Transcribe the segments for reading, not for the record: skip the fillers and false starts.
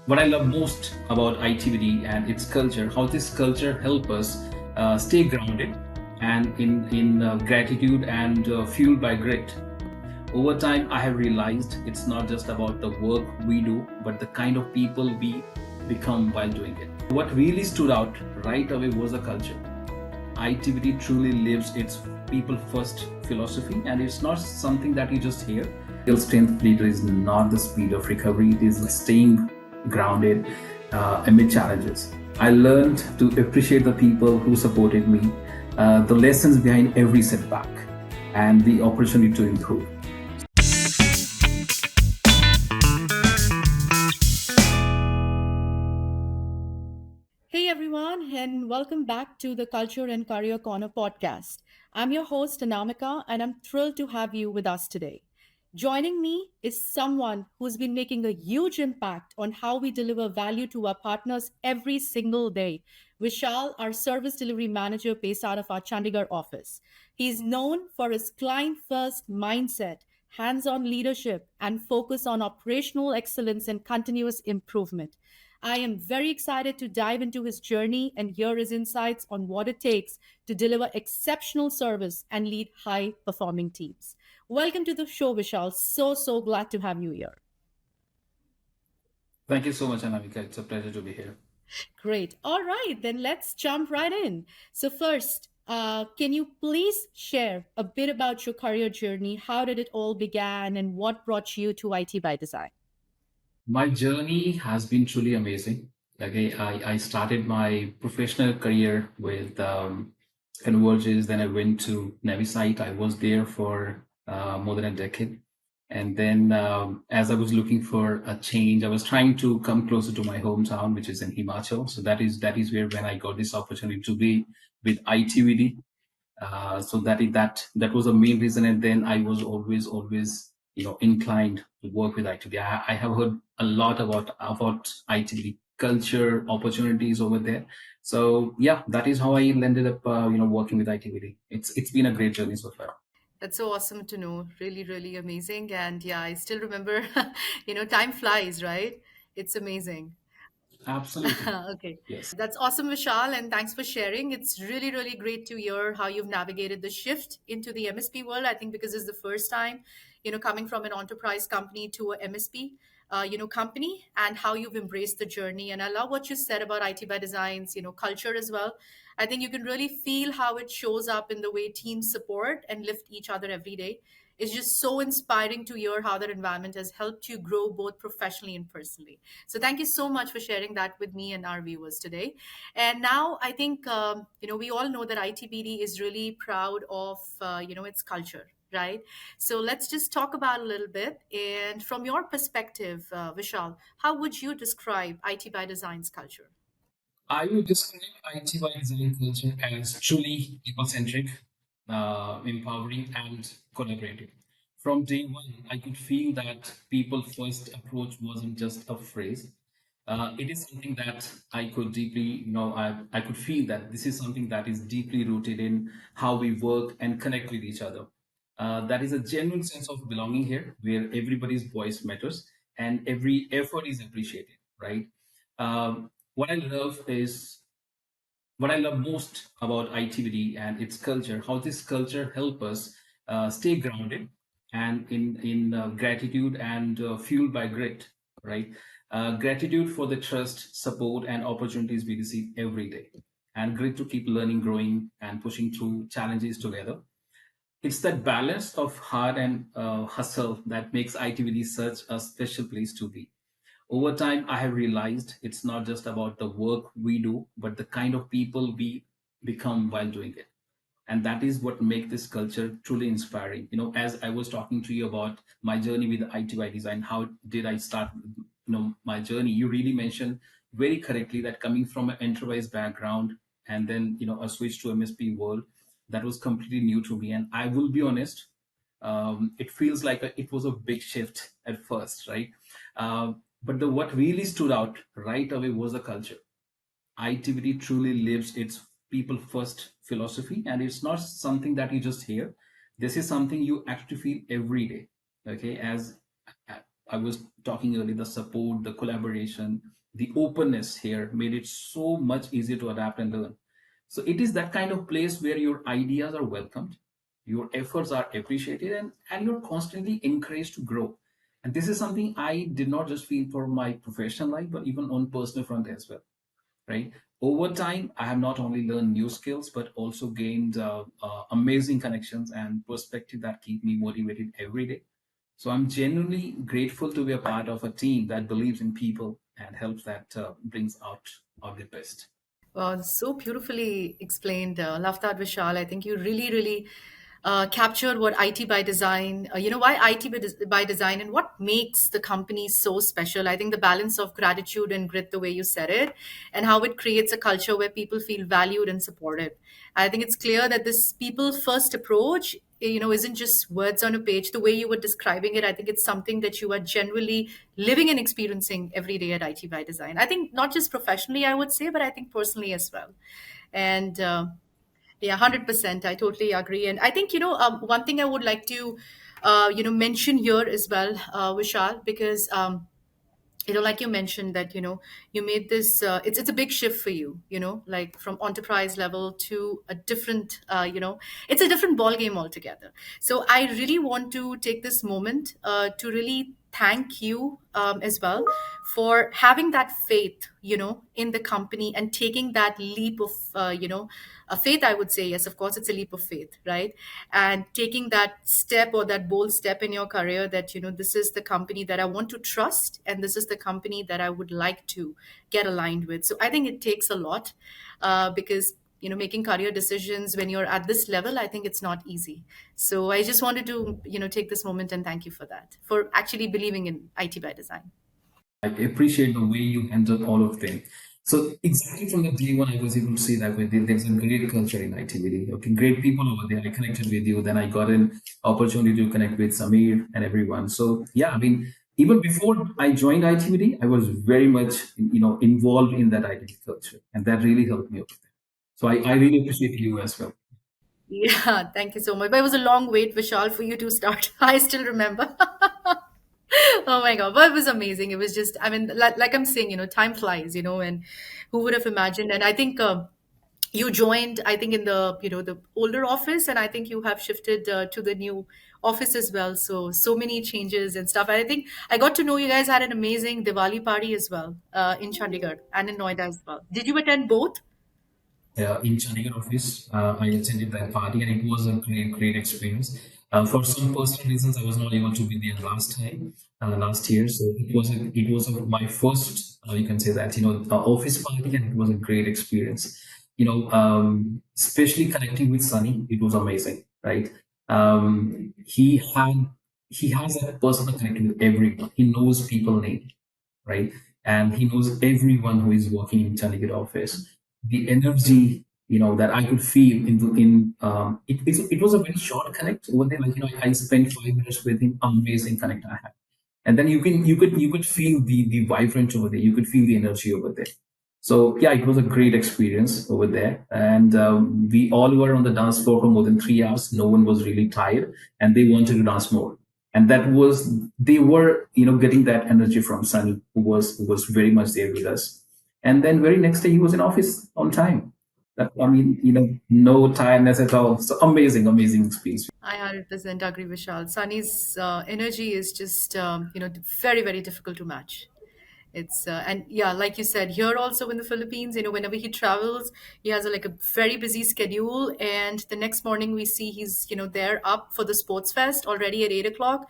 What I love most about ITBD and its culture, how this culture help us stay grounded and in gratitude and fueled by grit. Over time, I have realized it's not just about the work we do, but the kind of people we become while doing it. What really stood out right away was the culture. ITBD truly lives its people first philosophy, and it's not something that you just hear. Real strength leader is not the speed of recovery, it is staying grounded amid challenges. I learned to appreciate the people who supported me, the lessons behind every setback, and the opportunity to improve. Hey everyone, and welcome back to the Culture and Career Corner podcast. I'm your host, Anamika, and I'm thrilled to have you with us today. Joining me is someone who's been making a huge impact on how we deliver value to our partners every single day. Vishal, our service delivery manager, based out of our Chandigarh office. He's known for his client first mindset, hands on leadership, and focus on operational excellence and continuous improvement. I am very excited to dive into his journey and hear his insights on what it takes to deliver exceptional service and lead high performing teams. Welcome to the show, Vishal. So glad to have you here. Thank you so much, Anamika. It's a pleasure to be here. Great. All right, then let's jump right in. So, first, can you please share a bit about your career journey? How did it all began and what brought you to IT by Design? My journey has been truly amazing. Okay, I started my professional career with Converges, then I went to Navy site. I was there for more than a decade. And then as I was looking for a change, I was trying to come closer to my hometown, which is in Himachal. So that is where when I got this opportunity to be with ITVD. So that was the main reason, and then I was always inclined to work with ITB. I have heard a lot about ITB culture opportunities over there. So yeah, that is how I ended up working with ITBD. It's been a great journey so far. That's so awesome to know. Really amazing. And yeah, I still remember, time flies, right? It's amazing. Absolutely. Okay. Yes. That's awesome, Vishal, and thanks for sharing. It's really great to hear how you've navigated the shift into the MSP world. I think because it's the first time, coming from an enterprise company to a MSP, company, and how you've embraced the journey. And I love what you said about IT by Design's, culture as well. I think you can really feel how it shows up in the way teams support and lift each other every day. It's just so inspiring to hear how that environment has helped you grow both professionally and personally. So thank you so much for sharing that with me and our viewers today. And now I think we all know that ITBD is really proud of its culture, right? So let's just talk about a little bit. And from your perspective, Vishal, how would you describe IT by Design's culture? I would describe ITY design culture as truly people-centric, empowering, and collaborative. From day one, I could feel that people-first approach wasn't just a phrase. It is something that I could deeply, I could feel that this is something that is deeply rooted in how we work and connect with each other. That is a genuine sense of belonging here, where everybody's voice matters and every effort is appreciated, right? What I love is what I love most about ITBD and its culture, how this culture help us stay grounded and in gratitude and fueled by grit, right? Gratitude for the trust, support, and opportunities we receive every day, and grit to keep learning, growing, and pushing through challenges together. It's that balance of hard and hustle that makes ITBD such a special place to be. Over time, I have realized it's not just about the work we do, but the kind of people we become while doing it. And that is what makes this culture truly inspiring. As I was talking to you about my journey with ITY design, how did I start, my journey? You really mentioned very correctly that coming from an enterprise background and then, a switch to MSP world, that was completely new to me. And I will be honest, it feels like it was a big shift at first, right? But what really stood out right away was the culture. ITBD truly lives its people first philosophy, and it's not something that you just hear. This is something you actually feel every day. Okay, as I was talking earlier, the support, the collaboration, the openness here made it so much easier to adapt and learn. So it is that kind of place where your ideas are welcomed, your efforts are appreciated, and you're constantly encouraged to grow. And this is something I did not just feel for my professional life, but even on personal front as well, right? Over time, I have not only learned new skills, but also gained amazing connections and perspective that keep me motivated every day. So I'm genuinely grateful to be a part of a team that believes in people and helps that brings out the best. Wow, so beautifully explained. Love that, Vishal. I think you really, really captured what IT by design, why IT by design and what makes the company so special. I think the balance of gratitude and grit, the way you said it, and how it creates a culture where people feel valued and supported. I think it's clear that this people first approach, isn't just words on a page. The way you were describing it, I think it's something that you are generally living and experiencing every day at IT by design. I think not just professionally, I would say, but I think personally as well. And yeah, 100%. I totally agree. And I think, one thing I would like to, mention here as well, Vishal, because like you mentioned that you made this it's a big shift for you, like from enterprise level to a different it's a different ball game altogether. So I really want to take this moment to really thank you as well for having that faith, in the company and taking that leap of a faith. I would say yes, of course it's a leap of faith, right? And taking that step or that bold step in your career that this is the company that I want to trust, and this is the company that I would like to get aligned with. So I think it takes a lot, because making career decisions when you're at this level, I think it's not easy. So I just wanted to take this moment and thank you for that, for actually believing in IT by design. I appreciate the way you handle all of them. So exactly from the day one, I was able to see that there's a great culture in ITBD. Okay, great people over there. I connected with you. Then I got an opportunity to connect with Samir and everyone. So yeah, I mean, even before I joined ITBD, I was very much involved in that ITBD culture, and that really helped me. So I really appreciate you as well. Yeah, thank you so much. But it was a long wait, Vishal, for you to start. I still remember. Oh my God, but it was amazing. It was just, I mean, like I'm saying, time flies, and who would have imagined? And I think you joined, I think, in the, the older office, and I think you have shifted to the new office as well. So many changes and stuff. And I think I got to know you guys had an amazing Diwali party as well in Chandigarh and in Noida as well. Did you attend both? In Chandigarh office. I attended that party and it was a great experience. For some personal reasons, I was not able to be there last year. So my first, you can say that, office party, and it was a great experience. Especially connecting with Sunny, it was amazing, right? He has a personal connection with everyone. He knows people name, right? And he knows everyone who is working in Chandigarh office. The energy, that I could feel it was a very short connect over there. Like, I spent 5 minutes with him, amazing connect I had. And then you could feel the vibrance over there. You could feel the energy over there. So yeah, it was a great experience over there, and we all were on the dance floor for more than 3 hours. No one was really tired, and they wanted to dance more. And that was they were getting that energy from Sunny, who was very much there with us. And then very next day he was in office on time. That, I mean, no tiredness at all. So amazing experience. I 100% agree, Vishal. Sunny's energy is just, very, very difficult to match. It's and yeah, like you said, here also in the Philippines, whenever he travels, he has like a very busy schedule, and the next morning we see he's there up for the sports fest already at 8 o'clock,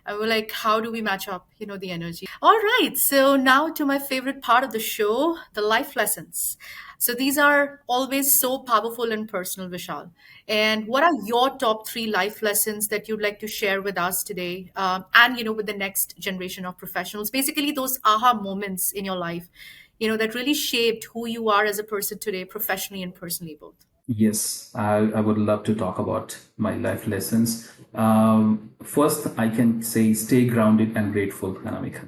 and we're like, how do we match up, the energy? All right, so now to my favorite part of the show, the life lessons. So these are always so powerful and personal, Vishal. And what are your top three life lessons that you'd like to share with us today, and with the next generation of professionals? Basically, those aha moments in your life, that really shaped who you are as a person today, professionally and personally both. Yes, I would love to talk about my life lessons. First, I can say stay grounded and grateful, Anamika.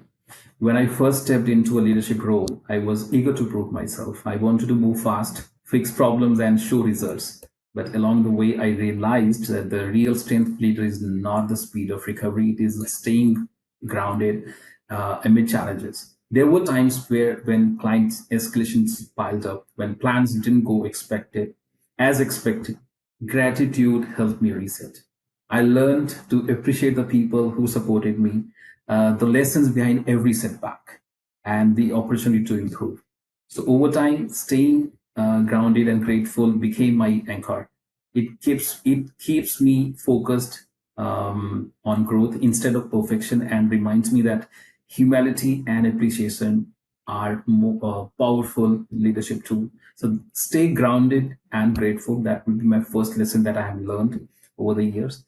When I first stepped into a leadership role, I was eager to prove myself. I wanted to move fast, fix problems, and show results. But along the way, I realized that the real strength of leader is not the speed of recovery, it is staying grounded amid challenges. There were times where when clients' escalations piled up, when plans didn't go expected as expected, gratitude helped me reset. I learned to appreciate the people who supported me, the lessons behind every setback, and the opportunity to improve. So over time, staying grounded and grateful became my anchor. It keeps me focused on growth instead of perfection, and reminds me that humility and appreciation are more powerful leadership tool. So stay grounded and grateful. That would be my first lesson that I have learned over the years.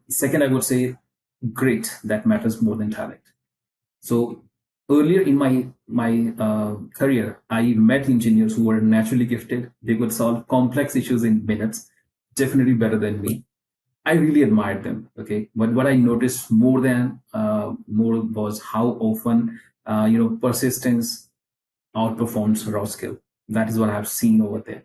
Second, I would say grit that matters more than talent. So earlier in my career, I met engineers who were naturally gifted. They could solve complex issues in minutes, definitely better than me. I really admired them. Okay, but what I noticed more was how often persistence outperforms raw skill. That is what I've seen over there.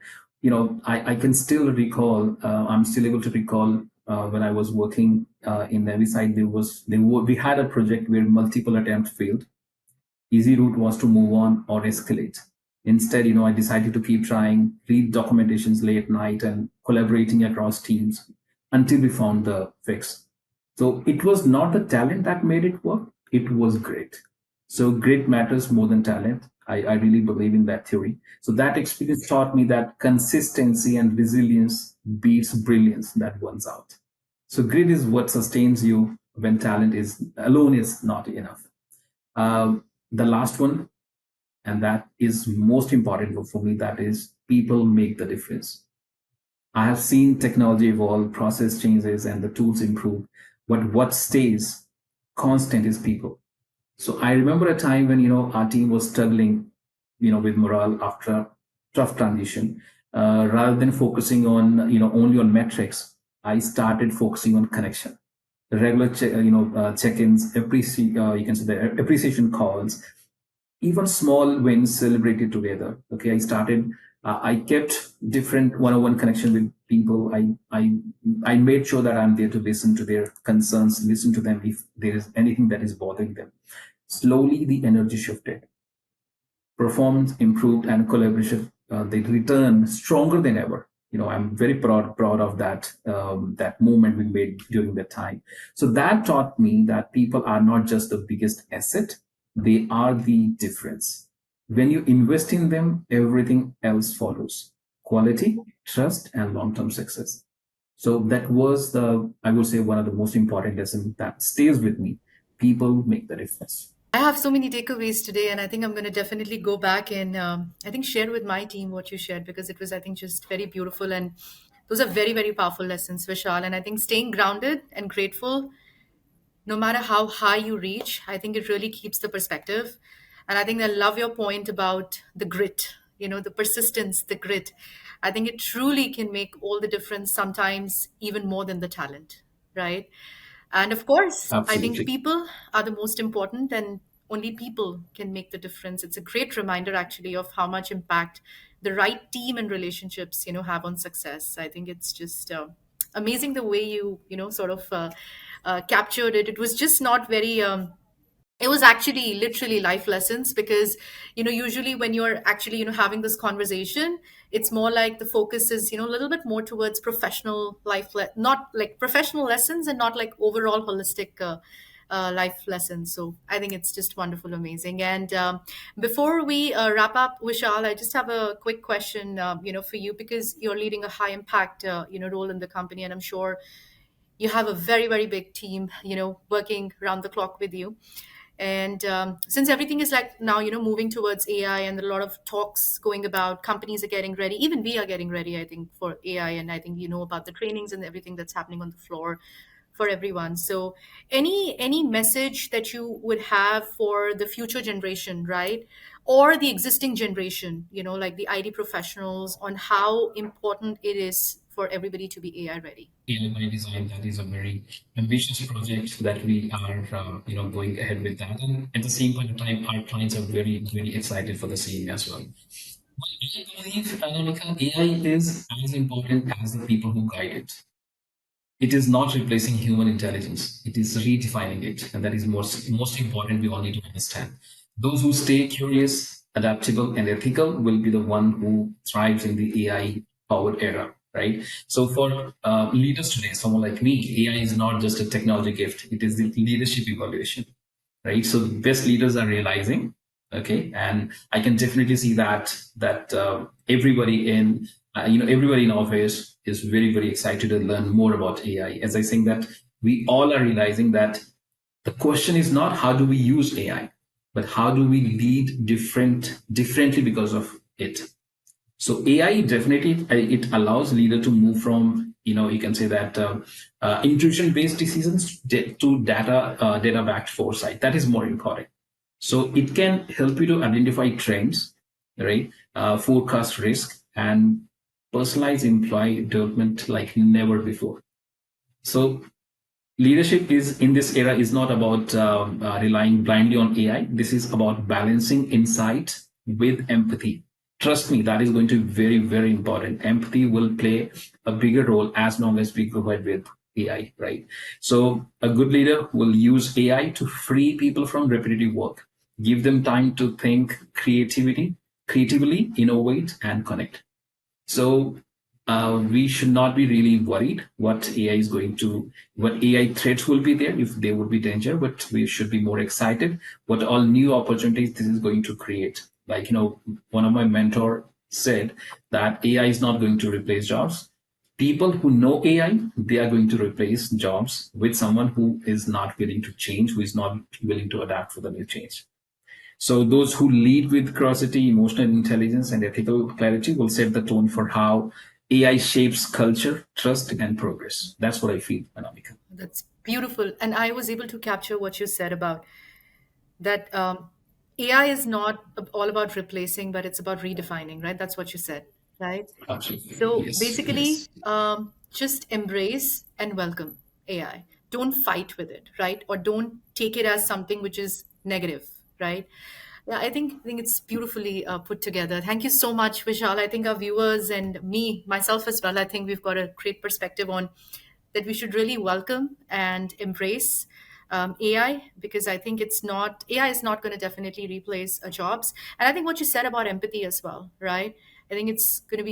I can still recall. I'm still able to recall when I was working in Navy side. We had a project where multiple attempts failed. Easy route was to move on or escalate. Instead, I decided to keep trying, read documentations late night, and collaborating across teams until we found the fix. So it was not the talent that made it work, it was grit. So grit matters more than talent. I really believe in that theory. So that experience taught me that consistency and resilience beats brilliance that one's out. So grit is what sustains you when talent is alone is not enough. The last one, and that is most important for me, that is people make the difference. I have seen technology evolve, process changes, and the tools improve, but what stays constant is people. So I remember a time when our team was struggling, with morale after a tough transition. Rather than focusing on only on metrics, I started focusing on connection, regular check-ins, you can say the appreciation calls, even small wins celebrated together. Okay, I kept different one-on-one connection with people. I made sure that I'm there to listen to their concerns, listen to them if there is anything that is bothering them. Slowly the energy shifted, performance improved, and collaboration they return stronger than ever. I'm very proud of that movement we made during that time. So that taught me that people are not just the biggest asset, they are the difference. When you invest in them, everything else follows: quality, trust, and long-term success. So that was the, I would say, one of the most important lessons that stays with me. People make the difference. I have so many takeaways today, and I think I'm going to definitely go back and I think share with my team what you shared because it was, I think, just very beautiful. And those are very, very powerful lessons, Vishal. And I think staying grounded and grateful no matter how high you reach, I think it really keeps the perspective. And I think I love your point about the grit, the persistence, the grit. I think it truly can make all the difference, sometimes even more than the talent, right? And of course, I think Absolutely. people are the most important, and only people can make the difference. It's a great reminder, actually, of how much impact the right team and relationships, have on success. I think it's just amazing the way you sort of captured it. It was just not very. It was actually literally life lessons because usually when you're actually having this conversation, it's more like the focus is a little bit more towards professional not like professional lessons and not like overall holistic life lessons. So I think it's just wonderful, amazing. And before we wrap up, Vishal, I just have a quick question for you because you're leading a high impact role in the company, and I'm sure you have a very very big team working around the clock with you. And since everything is like now moving towards AI, and a lot of talks going about, companies are getting ready, even we are getting ready, I think, for AI. And I think about the trainings and everything that's happening on the floor for everyone. So any message that you would have for the future generation, right, or the existing generation, like the IT professionals, on how important it is for everybody to be AI ready? AI by design, that is a very ambitious project that we are going ahead with that, and at the same point of time our clients are very very excited for the same as well. I believe, Anamika, AI is as important as the people who guide it. It is not replacing human intelligence. It is redefining it. And that is most important. We all need to understand. Those who stay curious, adaptable, and ethical will be the one who thrives in the AI powered era, right? So for leaders today, someone like me, AI is not just a technology gift. It is the leadership evaluation, right? So the best leaders are realizing, okay, and I can definitely see that everybody in everybody in office is very excited to learn more about AI. As I saying that we all are realizing that the question is not how do we use AI, but how do we lead differently because of it. So AI definitely it allows leader to move from you can say that intuition based decisions to data backed foresight. That is more important. So it can help you to identify trends, right? Forecast risk and personalize employee development like never before. So leadership is in this era is not about relying blindly on AI. This is about balancing insight with empathy. Trust me, that is going to be very important. Empathy will play a bigger role as long as we provide with AI, right? So a good leader will use AI to free people from repetitive work, give them time to think creatively, innovate, and connect. So we should not be really worried what AI threats will be there, if there would be danger, but we should be more excited what all new opportunities this is going to create. Like, one of my mentor said that AI is not going to replace jobs. People who know AI, they are going to replace jobs with someone who is not willing to change, who is not willing to adapt for the new change. So those who lead with curiosity, emotional intelligence, and ethical clarity will set the tone for how AI shapes culture, trust, and progress. That's what I feel, Anamika. That's beautiful. And I was able to capture what you said about that AI is not all about replacing, but it's about redefining, right? That's what you said, right? Absolutely. So Yes. basically, Yes. just embrace and welcome AI. Don't fight with it, right? Or don't take it as something which is negative, right? Yeah, I think it's beautifully put together. Thank you so much, Vishal. I think our viewers and me, myself as well, I think we've got a great perspective on that we should really welcome and embrace AI, because I think AI is not going to definitely replace jobs. And I think what you said about empathy as well, right? I think it's going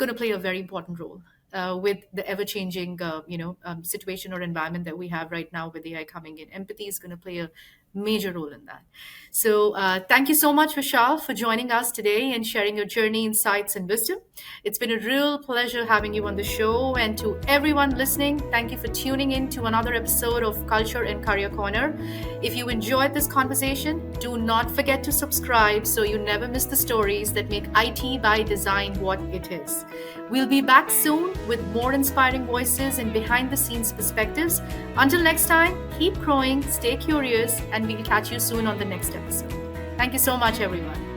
to play a very important role with the ever changing situation or environment that we have right now with AI coming in. Empathy is going to play a major role in that. So, thank you so much, Vishal, for joining us today and sharing your journey, insights, and wisdom. It's been a real pleasure having you on the show. And to everyone listening, thank you for tuning in to another episode of Culture and Career Corner. If you enjoyed this conversation, do not forget to subscribe so you never miss the stories that make IT by design what it is. We'll be back soon with more inspiring voices and behind the scenes perspectives. Until next time, keep growing, stay curious, and we'll catch you soon on the next episode. Thank you so much, everyone.